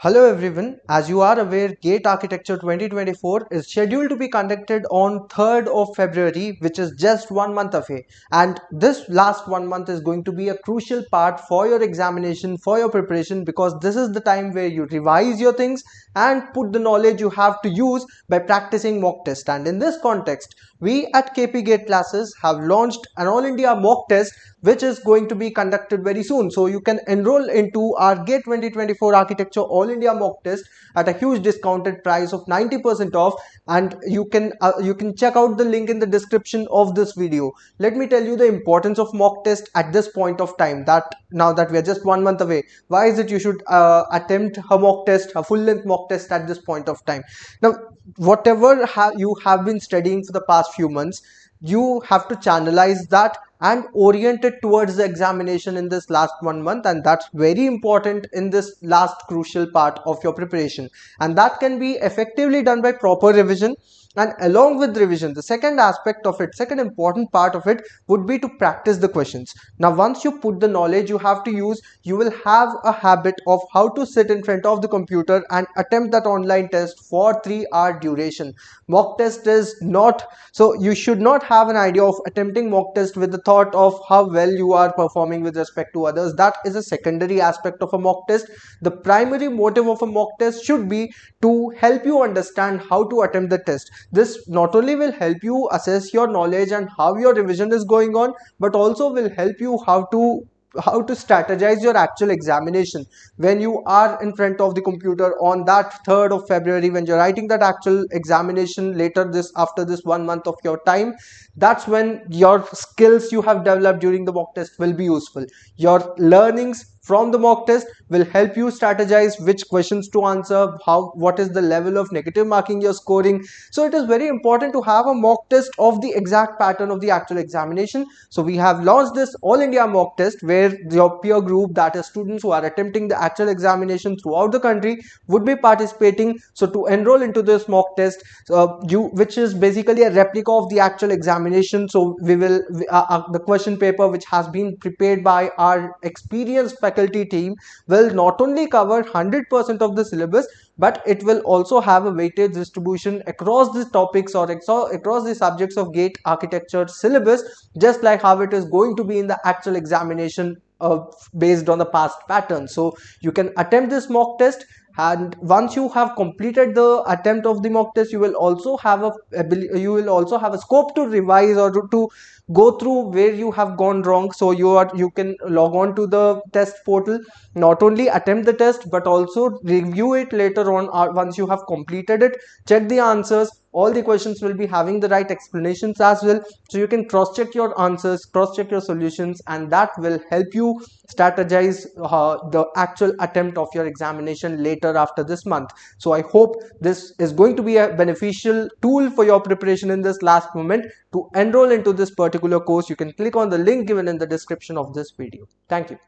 Hello everyone, as you are aware, GATE Architecture 2024 is scheduled to be conducted on 3rd of February, which is just 1 month away. And this last 1 month is going to be a crucial part for your examination, for your preparation, because this is the time where you revise your things and put the knowledge you have to use by practicing mock test. And in this context, we at KP GATE classes have launched an all India mock test which is going to be conducted very soon. So you can enroll into our GATE 2024 Architecture All India mock test at a huge discounted price of 90% off, and you can check out the link in the description of this video. Let me tell you the importance of mock test at this point of time, that now that we are just 1 month away. Why is it you should attempt a mock test, a full length mock test at this point of time? Now, whatever you have been studying for the past few months, you have to channelize that and orient it towards the examination in this last 1 month, and that's very important in this last crucial part of your preparation, and that can be effectively done by proper revision. And along with revision, the second aspect of it, second important part of it, would be to practice the questions. Now once you put the knowledge you have to use, you will have a habit of how to sit in front of the computer and attempt that online test for 3 hour duration. Mock test is not, so you should not have an idea of attempting mock test with the thought of how well you are performing with respect to others. That is a secondary aspect of a mock test. The primary motive of a mock test should be to help you understand how to attempt the test. This not only will help you assess your knowledge and how your revision is going on, but also will help you how to strategize your actual examination when you are in front of the computer on that 3rd of February, when you're writing that actual examination later this after this 1 month of your time. That's when your skills you have developed during the mock test will be useful. Your learnings from the mock test will help you strategize which questions to answer, what is the level of negative marking you're scoring. So it is very important to have a mock test of the exact pattern of the actual examination. So we have launched this all India mock test where your peer group, that is students who are attempting the actual examination throughout the country, would be participating. So to enroll into this mock test, which is basically a replica of the actual examination, so we will the question paper which has been prepared by our experienced faculty team will not only cover 100% of the syllabus, but it will also have a weightage distribution across the topics or across the subjects of GATE architecture syllabus, just like how it is going to be in the actual examination based on the past pattern. So you can attempt this mock test, and once you have completed the attempt of the mock test, you will also have a scope to revise or to go through where you have gone wrong. So you can log on to the test portal, not only attempt the test but also review it later on once you have completed it, check the answers. All the questions will be having the right explanations as well, so you can cross check your answers, cross check your solutions, and that will help you strategize the actual attempt of your examination later after this month. So I hope this is going to be a beneficial tool for your preparation in this last moment. To enroll into this particular course, you can click on the link given in the description of this video. Thank you.